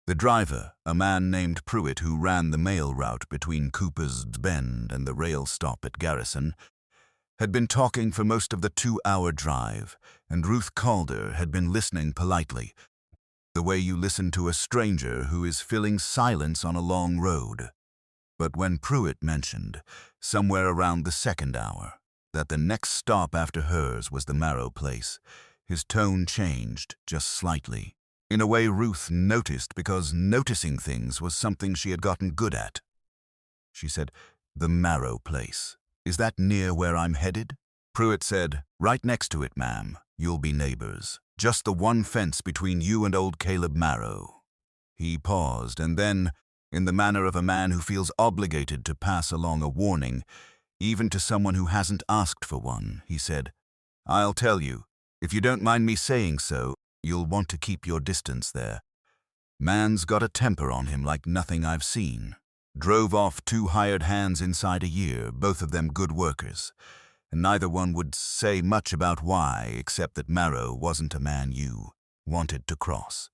The driver, a man named Pruitt who ran the mail route between Cooper's Bend and the rail stop at Garrison, had been talking for most of the 2-hour drive, and Ruth Calder had been listening politely, the way you listen to a stranger who is filling silence on a long road. But when Pruitt mentioned, somewhere around the 2nd hour, that the next stop after hers was the Marrow place, his tone changed just slightly. In a way Ruth noticed because noticing things was something she had gotten good at. She said, "The Marrow place. Is that near where I'm headed?" Pruitt said, "Right next to it, ma'am. You'll be neighbors. Just the one fence between you and old Caleb Marrow." He paused, and then, in the manner of a man who feels obligated to pass along a warning, even to someone who hasn't asked for one, he said, "I'll tell you, if you don't mind me saying so, you'll want to keep your distance there. Man's got a temper on him like nothing I've seen. Drove off 2 hired hands inside a year, both of them good workers, and neither one would say much about why, except that Marrow wasn't a man you wanted to cross.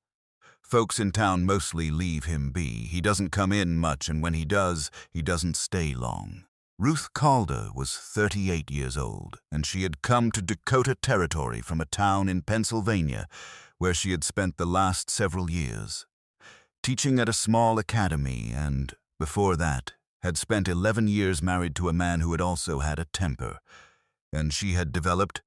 Folks in town mostly leave him be. He doesn't come in much, and when he does, he doesn't stay long." Ruth Calder was 38 years old, and she had come to Dakota Territory from a town in Pennsylvania where she had spent the last several years, teaching at a small academy, and, before that, had spent 11 years married to a man who had also had a temper, and she had developed,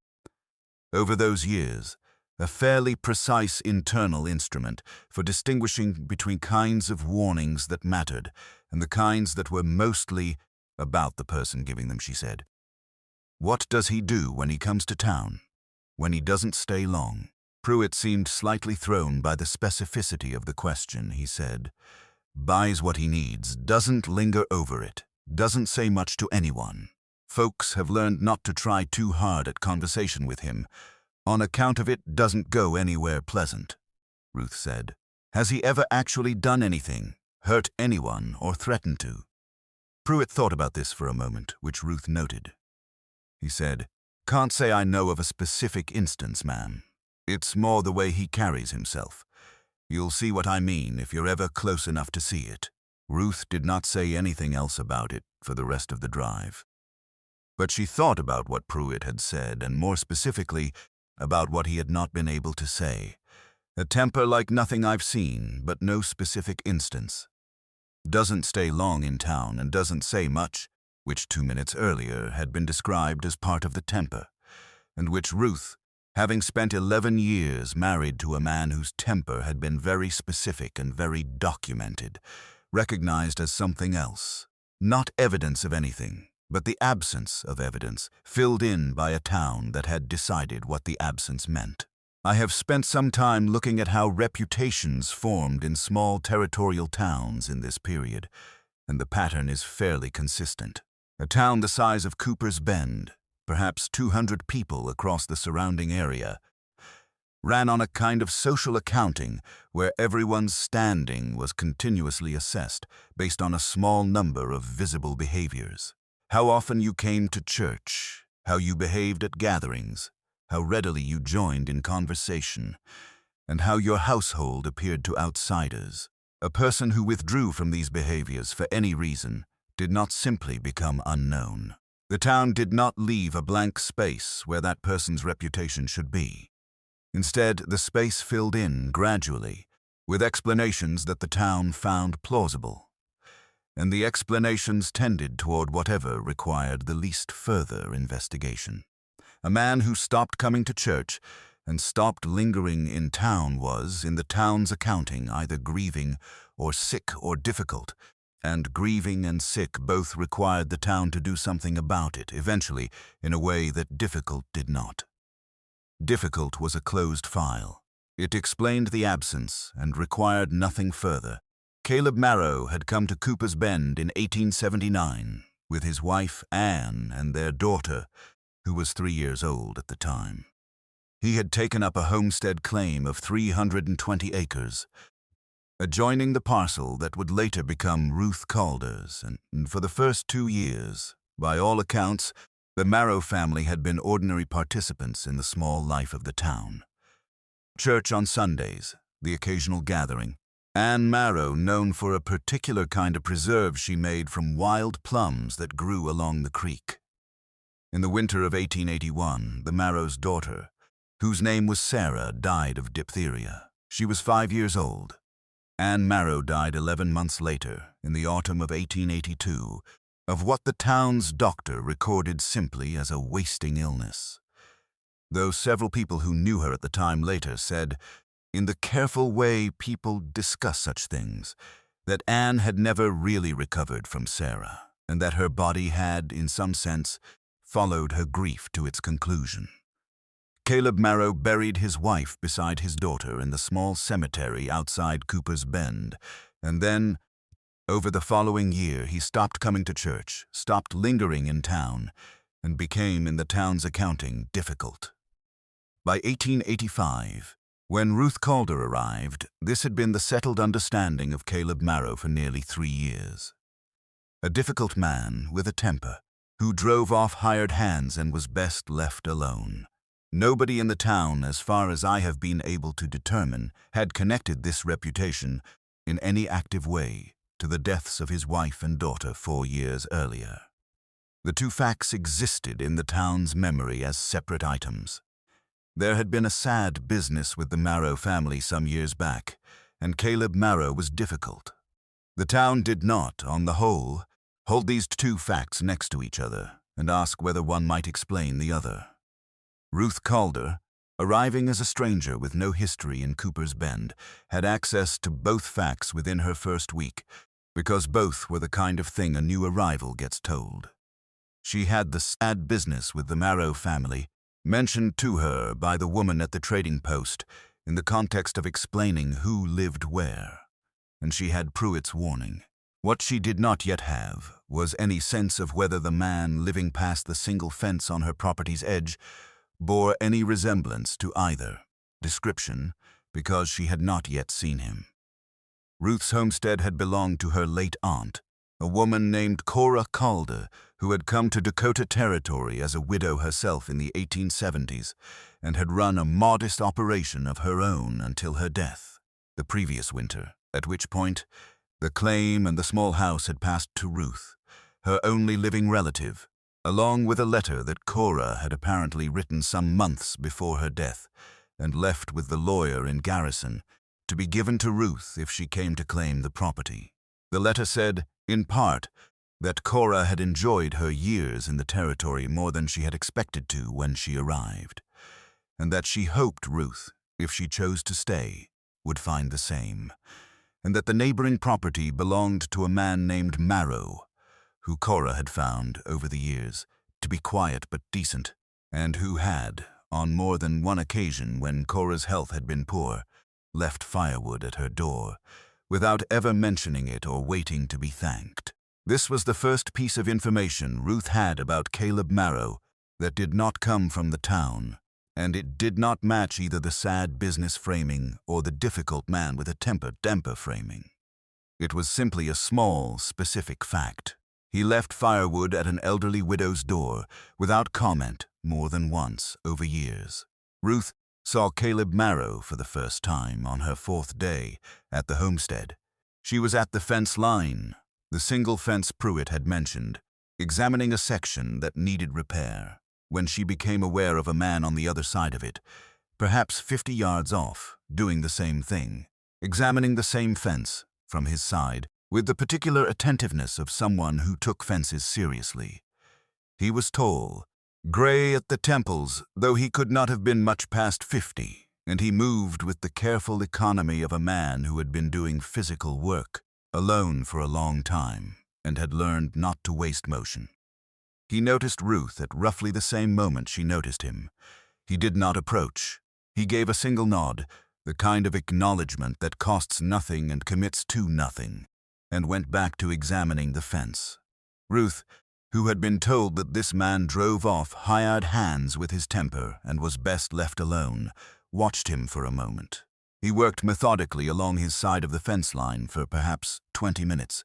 over those years, a fairly precise internal instrument for distinguishing between kinds of warnings that mattered and the kinds that were mostly about the person giving them, she said. "What does he do when he comes to town? When he doesn't stay long?" Pruitt seemed slightly thrown by the specificity of the question. He said, "Buys what he needs, doesn't linger over it, doesn't say much to anyone. Folks have learned not to try too hard at conversation with him. On account of it, doesn't go anywhere pleasant," Ruth said. "Has he ever actually done anything, hurt anyone, or threatened to?" Pruitt thought about this for a moment, which Ruth noted. He said, "Can't say I know of a specific instance, ma'am. It's more the way he carries himself. You'll see what I mean if you're ever close enough to see it." Ruth did not say anything else about it for the rest of the drive. But she thought about what Pruitt had said, and more specifically, about what he had not been able to say. A temper like nothing I've seen, but no specific instance. Doesn't stay long in town and doesn't say much, which 2 minutes earlier had been described as part of the temper, and which Ruth, having spent 11 years married to a man whose temper had been very specific and very documented, recognized as something else. Not evidence of anything, but the absence of evidence, filled in by a town that had decided what the absence meant. I have spent some time looking at how reputations formed in small territorial towns in this period, and the pattern is fairly consistent. A town the size of Cooper's Bend, perhaps 200 people across the surrounding area, ran on a kind of social accounting where everyone's standing was continuously assessed based on a small number of visible behaviors. How often you came to church, how you behaved at gatherings, how readily you joined in conversation, and how your household appeared to outsiders. A person who withdrew from these behaviors for any reason did not simply become unknown. The town did not leave a blank space where that person's reputation should be. Instead, the space filled in gradually with explanations that the town found plausible, and the explanations tended toward whatever required the least further investigation. A man who stopped coming to church and stopped lingering in town was, in the town's accounting, either grieving or sick or difficult, and grieving and sick both required the town to do something about it, eventually, in a way that difficult did not. Difficult was a closed file. It explained the absence and required nothing further. Caleb Marrow had come to Cooper's Bend in 1879 with his wife Anne and their daughter, who was 3 years old at the time. He had taken up a homestead claim of 320 acres, adjoining the parcel that would later become Ruth Calder's, and for the first 2 years, by all accounts, the Marrow family had been ordinary participants in the small life of the town. Church on Sundays, the occasional gathering, Anne Marrow, known for a particular kind of preserve she made from wild plums that grew along the creek. In the winter of 1881, the Marrows' daughter, whose name was Sarah, died of diphtheria. She was 5 years old. Anne Marrow died 11 months later, in the autumn of 1882, of what the town's doctor recorded simply as a wasting illness. Though several people who knew her at the time later said, in the careful way people discuss such things, that Anne had never really recovered from Sarah, and that her body had, in some sense, followed her grief to its conclusion. Caleb Marrow buried his wife beside his daughter in the small cemetery outside Cooper's Bend, and then, over the following year, he stopped coming to church, stopped lingering in town, and became, in the town's accounting, difficult. By 1885, when Ruth Calder arrived, this had been the settled understanding of Caleb Marrow for nearly 3 years. A difficult man with a temper, who drove off hired hands and was best left alone. Nobody in the town, as far as I have been able to determine, had connected this reputation in any active way to the deaths of his wife and daughter 4 years earlier. The two facts existed in the town's memory as separate items. There had been a sad business with the Marrow family some years back, and Caleb Marrow was difficult. The town did not, on the whole, hold these two facts next to each other and ask whether one might explain the other. Ruth Calder, arriving as a stranger with no history in Cooper's Bend, had access to both facts within her first week, because both were the kind of thing a new arrival gets told. She had the sad business with the Marrow family mentioned to her by the woman at the trading post in the context of explaining who lived where, and she had Pruitt's warning. What she did not yet have was any sense of whether the man living past the single fence on her property's edge bore any resemblance to either description, because she had not yet seen him. Ruth's homestead had belonged to her late aunt, a woman named Cora Calder, who had come to Dakota Territory as a widow herself in the 1870s and had run a modest operation of her own until her death, the previous winter, at which point the claim and the small house had passed to Ruth, her only living relative, along with a letter that Cora had apparently written some months before her death and left with the lawyer in Garrison to be given to Ruth if she came to claim the property. The letter said, in part, that Cora had enjoyed her years in the territory more than she had expected to when she arrived, and that she hoped Ruth, if she chose to stay, would find the same, and that the neighboring property belonged to a man named Marrow, who Cora had found, over the years, to be quiet but decent, and who had, on more than one occasion when Cora's health had been poor, left firewood at her door, without ever mentioning it or waiting to be thanked. This was the first piece of information Ruth had about Caleb Marrow that did not come from the town, and it did not match either the sad business framing or the difficult man with a temper framing. It was simply a small, specific fact. He left firewood at an elderly widow's door without comment more than once over years. Ruth saw Caleb Marrow for the first time on her 4th day at the homestead. She was at the fence line, the single fence Pruitt had mentioned, examining a section that needed repair, when she became aware of a man on the other side of it, perhaps 50 yards off, doing the same thing, examining the same fence from his side, with the particular attentiveness of someone who took fences seriously. He was tall, gray at the temples, though he could not have been much past 50, and he moved with the careful economy of a man who had been doing physical work alone for a long time and had learned not to waste motion. He noticed Ruth at roughly the same moment she noticed him. He did not approach. He gave a single nod, the kind of acknowledgement that costs nothing and commits to nothing, and went back to examining the fence. Ruth, who had been told that this man drove off hired hands with his temper and was best left alone, watched him for a moment. He worked methodically along his side of the fence line for perhaps 20 minutes,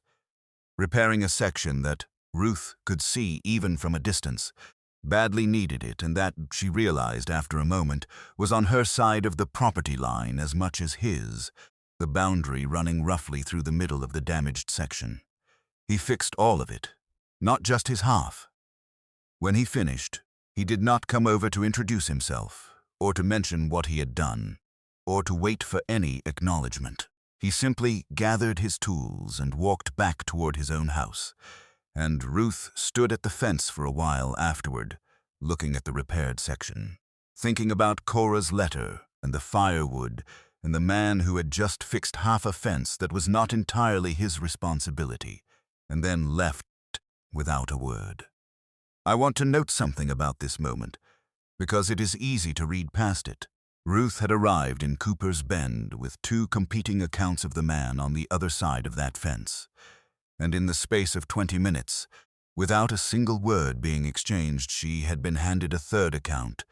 repairing a section that Ruth could see even from a distance, badly needed it, and that, she realized after a moment, was on her side of the property line as much as his, the boundary running roughly through the middle of the damaged section. He fixed all of it, not just his half. When he finished, he did not come over to introduce himself, or to mention what he had done, or to wait for any acknowledgement. He simply gathered his tools and walked back toward his own house, and Ruth stood at the fence for a while afterward, looking at the repaired section, thinking about Cora's letter and the firewood and the man who had just fixed half a fence that was not entirely his responsibility, and then left without a word. I want to note something about this moment, because it is easy to read past it. Ruth had arrived in Cooper's Bend with two competing accounts of the man on the other side of that fence, and in the space of 20 minutes, without a single word being exchanged, she had been handed a third account,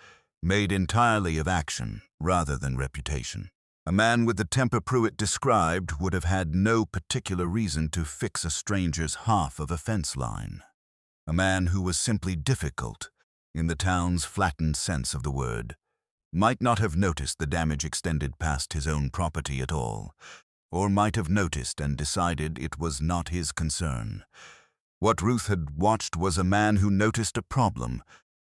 made entirely of action rather than reputation. A man with the temper Pruitt described would have had no particular reason to fix a stranger's half of a fence line. A man who was simply difficult, in the town's flattened sense of the word, might not have noticed the damage extended past his own property at all, or might have noticed and decided it was not his concern. What Ruth had watched was a man who noticed a problem,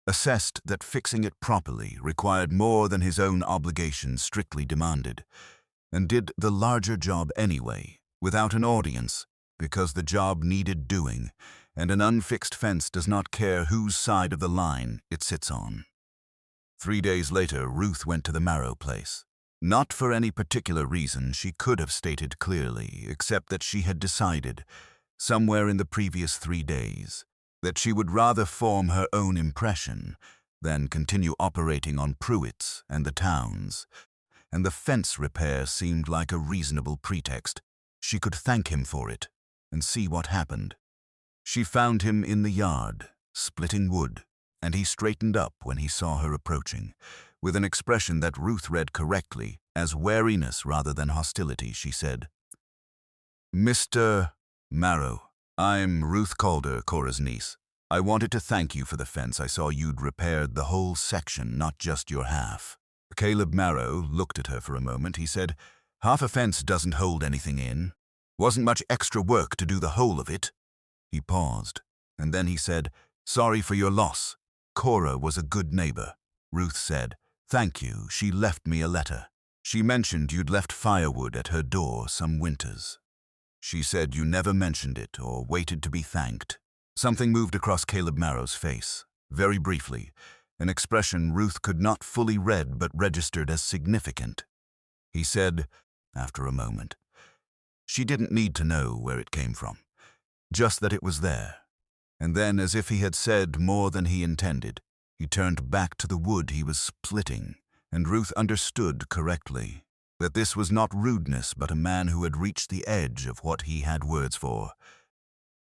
assessed that fixing it properly required more than his own obligations strictly demanded, and did the larger job anyway, without an audience, because the job needed doing, and an unfixed fence does not care whose side of the line it sits on. 3 days later, Ruth went to the Marrow place. Not for any particular reason she could have stated clearly, except that she had decided, somewhere in the previous 3 days, that she would rather form her own impression than continue operating on Pruitt's and the town's, and the fence repair seemed like a reasonable pretext. She could thank him for it and see what happened. She found him in the yard, splitting wood, and he straightened up when he saw her approaching, with an expression that Ruth read correctly as wariness rather than hostility. She said, "Mr. Marrow, I'm Ruth Calder, Cora's niece. I wanted to thank you for the fence. I saw you'd repaired the whole section, not just your half." Caleb Marrow looked at her for a moment. He said, "Half a fence doesn't hold anything in. Wasn't much extra work to do the whole of it." He paused, and then he said, "Sorry for your loss. Cora was a good neighbor." Ruth said, "Thank you. She left me a letter. She mentioned you'd left firewood at her door some winters. She said you never mentioned it or waited to be thanked." Something moved across Caleb Marrow's face, very briefly, an expression Ruth could not fully read but registered as significant. He said, after a moment, she didn't need to know where it came from, just that it was there. And then, as if he had said more than he intended, he turned back to the wood he was splitting, and Ruth understood correctly that this was not rudeness but a man who had reached the edge of what he had words for.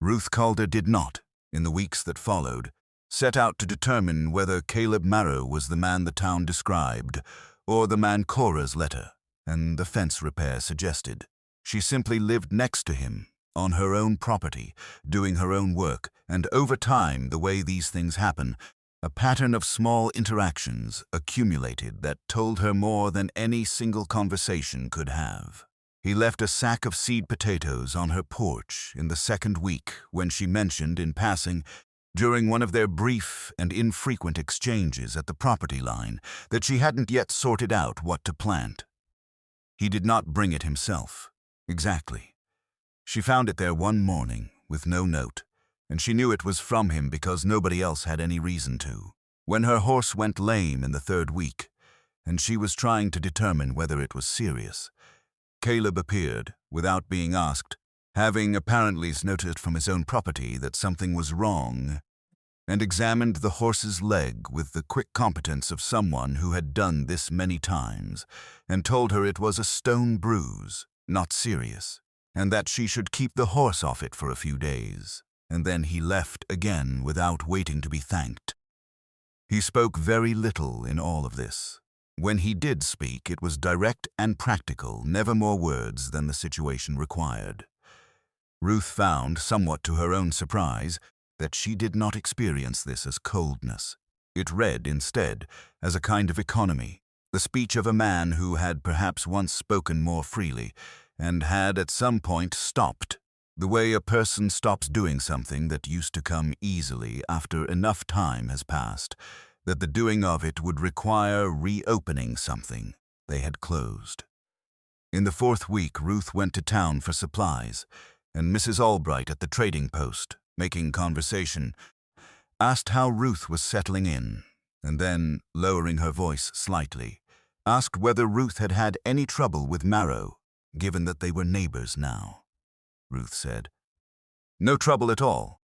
Ruth Calder did not, in the weeks that followed, set out to determine whether Caleb Marrow was the man the town described, or the man Cora's letter and the fence repair suggested. She simply lived next to him, on her own property, doing her own work, and over time, the way these things happen, a pattern of small interactions accumulated that told her more than any single conversation could have. He left a sack of seed potatoes on her porch in the second week when she mentioned in passing, during one of their brief and infrequent exchanges at the property line, that she hadn't yet sorted out what to plant. He did not bring it himself. Exactly. She found it there one morning with no note, and she knew it was from him because nobody else had any reason to. When her horse went lame in the 3rd week, and she was trying to determine whether it was serious, Caleb appeared, without being asked, having apparently noted from his own property that something was wrong, and examined the horse's leg with the quick competence of someone who had done this many times, and told her it was a stone bruise, not serious, and that she should keep the horse off it for a few days, and then he left again without waiting to be thanked. He spoke very little in all of this. When he did speak, it was direct and practical, never more words than the situation required. Ruth found, somewhat to her own surprise, that she did not experience this as coldness. It read, instead, as a kind of economy, the speech of a man who had perhaps once spoken more freely, and had at some point stopped. The way a person stops doing something that used to come easily after enough time has passed, that the doing of it would require reopening something they had closed. In the 4th week, Ruth went to town for supplies, and Mrs. Albright at the trading post, making conversation, asked how Ruth was settling in, and then, lowering her voice slightly, asked whether Ruth had had any trouble with Marrow, given that they were neighbors now. Ruth said, "No trouble at all.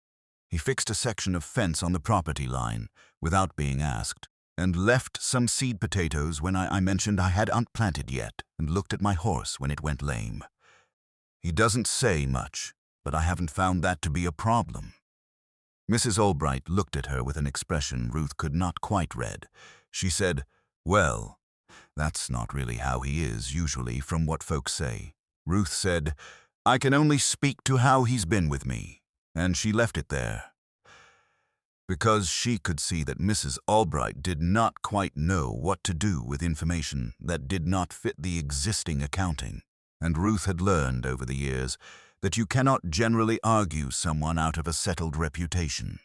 He fixed a section of fence on the property line, without being asked, and left some seed potatoes when I mentioned I hadn't planted yet, and looked at my horse when it went lame. He doesn't say much, but I haven't found that to be a problem." Mrs. Albright looked at her with an expression Ruth could not quite read. She said, "Well, that's not really how he is, usually, from what folks say." Ruth said, "I can only speak to how he's been with me," and she left it there. Because she could see that Mrs. Albright did not quite know what to do with information that did not fit the existing accounting, and Ruth had learned over the years that you cannot generally argue someone out of a settled reputation.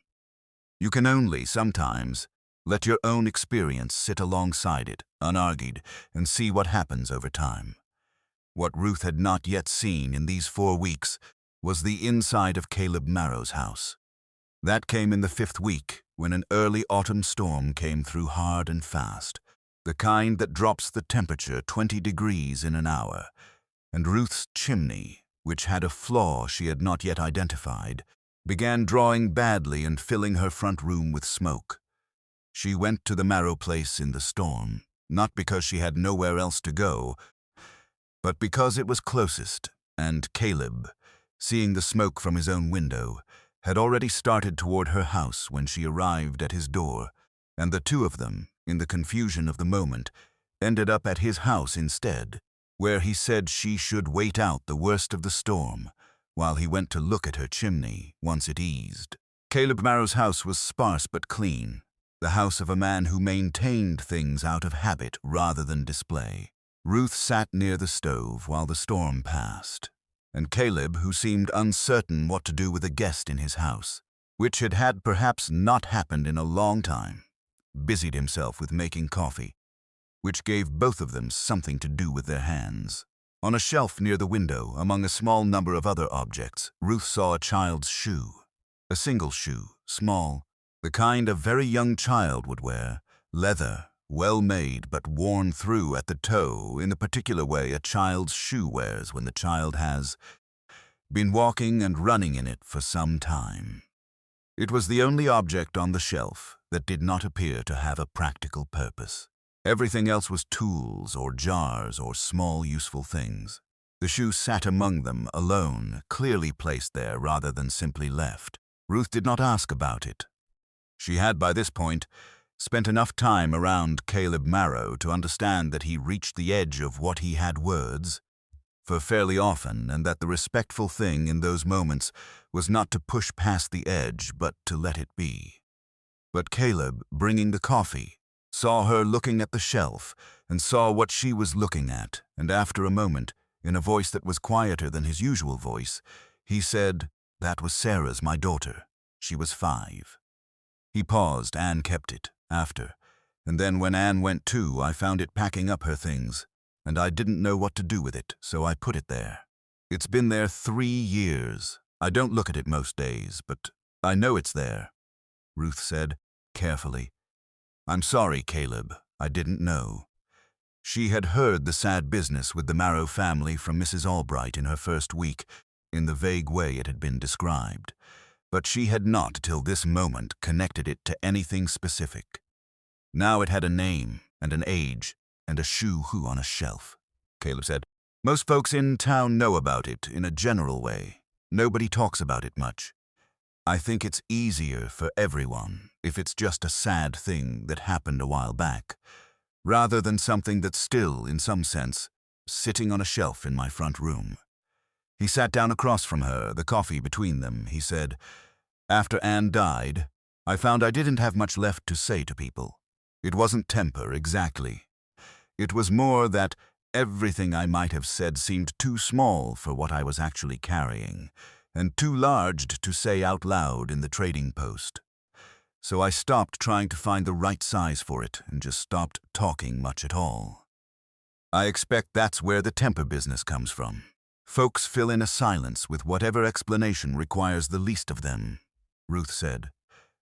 You can only, sometimes, let your own experience sit alongside it, unargued, and see what happens over time. What Ruth had not yet seen in these 4 weeks was the inside of Caleb Marrow's house. That came in the 5th week, when an early autumn storm came through hard and fast, the kind that drops the temperature 20 degrees in an hour, and Ruth's chimney, which had a flaw she had not yet identified, began drawing badly and filling her front room with smoke. She went to the Marrow place in the storm, not because she had nowhere else to go, but because it was closest, and Caleb, seeing the smoke from his own window, had already started toward her house when she arrived at his door, and the two of them, in the confusion of the moment, ended up at his house instead, where he said she should wait out the worst of the storm, while he went to look at her chimney once it eased. Caleb Marrow's house was sparse but clean, the house of a man who maintained things out of habit rather than display. Ruth sat near the stove while the storm passed, and Caleb, who seemed uncertain what to do with a guest in his house, which had perhaps not happened in a long time, busied himself with making coffee, which gave both of them something to do with their hands. On a shelf near the window, among a small number of other objects, Ruth saw a child's shoe. A single shoe, small, the kind a very young child would wear, leather, well-made but worn through at the toe in the particular way a child's shoe wears when the child has been walking and running in it for some time. It was the only object on the shelf that did not appear to have a practical purpose. Everything else was tools or jars or small useful things. The shoe sat among them, alone, clearly placed there rather than simply left. Ruth did not ask about it. She had, by this point, spent enough time around Caleb Marrow to understand that he reached the edge of what he had words for fairly often, and that the respectful thing in those moments was not to push past the edge, but to let it be. But Caleb, bringing the coffee, saw her looking at the shelf, and saw what she was looking at, and after a moment, in a voice that was quieter than his usual voice, he said, "That was Sarah's, my daughter. She was 5. He paused. Anne kept it, after, and then when Anne went too, I found it packing up her things, and I didn't know what to do with it, so I put it there. It's been there 3 years. I don't look at it most days, but I know it's there," Ruth said, carefully. "I'm sorry, Caleb. I didn't know." She had heard the sad business with the Marrow family from Mrs. Albright in her first week, in the vague way it had been described, but she had not, till this moment, connected it to anything specific. Now it had a name, and an age, and a shoe on a shelf. Caleb said, "Most folks in town know about it in a general way. Nobody talks about it much. I think it's easier for everyone if it's just a sad thing that happened a while back, rather than something that's still, in some sense, sitting on a shelf in my front room." He sat down across from her, the coffee between them. He said, "After Anne died, I found I didn't have much left to say to people. It wasn't temper, exactly. It was more that Everything I might have said seemed too small for what I was actually carrying, and too large to say out loud in the trading post. So I stopped trying to find the right size for it and just stopped talking much at all. I expect that's where the temper business comes from. Folks fill in a silence with whatever explanation requires the least of them, Ruth said.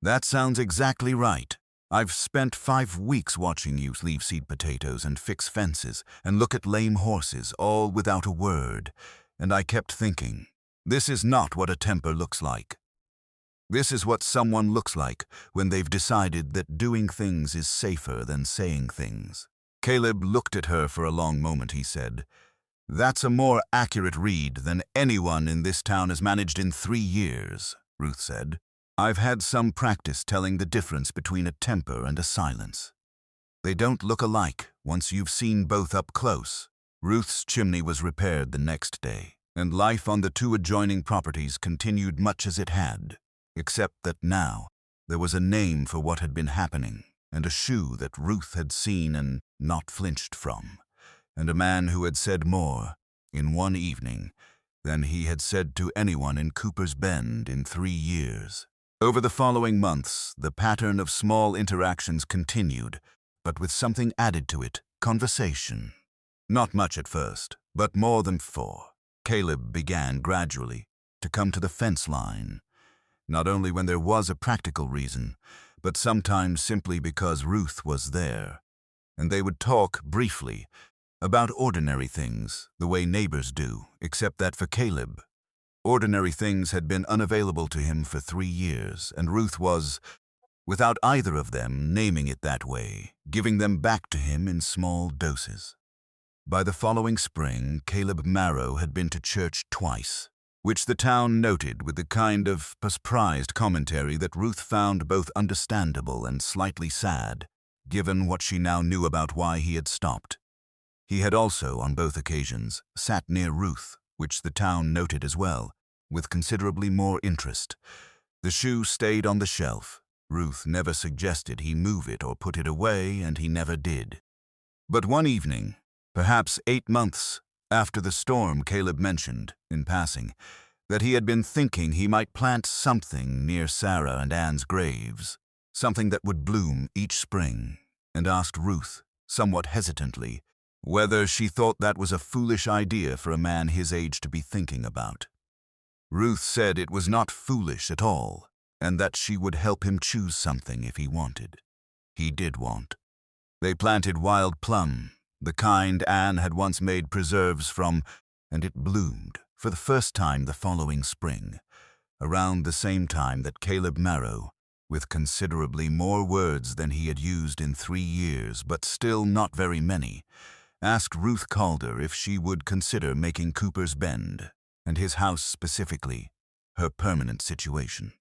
That sounds exactly right. I've spent 5 weeks watching you leave seed potatoes and fix fences and look at lame horses, all without a word, and I kept thinking, this is not what a temper looks like. This is what someone looks like when they've decided that doing things is safer than saying things. Caleb looked at her for a long moment. He said, "That's a more accurate read than anyone in this town has managed in 3 years," Ruth said. "I've had some practice telling the difference between a temper and a silence. They don't look alike once you've seen both up close." Ruth's chimney was repaired the next day, and life on the 2 adjoining properties continued much as it had, except that now there was a name for what had been happening, and a shoe that Ruth had seen and not flinched from, and a man who had said more, in one evening, than he had said to anyone in Cooper's Bend in 3 years. Over the following months, the pattern of small interactions continued, but with something added to it, conversation. Not much at first, but more than before. Caleb began gradually to come to the fence line, not only when there was a practical reason, but sometimes simply because Ruth was there, and they would talk briefly about ordinary things, the way neighbors do, except that for Caleb, ordinary things had been unavailable to him for 3 years, and Ruth was, without either of them naming it that way, giving them back to him in small doses. By the following spring, Caleb Marrow had been to church twice, which the town noted with the kind of surprised commentary that Ruth found both understandable and slightly sad, given what she now knew about why he had stopped. He had also, on both occasions, sat near Ruth, which the town noted as well, with considerably more interest. The shoe stayed on the shelf. Ruth never suggested he move it or put it away, and he never did. But one evening, perhaps 8 months after the storm, Caleb mentioned, in passing, that he had been thinking he might plant something near Sarah and Anne's graves, something that would bloom each spring, and asked Ruth, somewhat hesitantly, whether she thought that was a foolish idea for a man his age to be thinking about. Ruth said it was not foolish at all, and that she would help him choose something if he wanted. He did want. They planted wild plum, the kind Anne had once made preserves from, and it bloomed for the first time the following spring, around the same time that Caleb Marrow, with considerably more words than he had used in 3 years, but still not very many, asked Ruth Calder if she would consider making Cooper's Bend, and his house specifically, her permanent situation.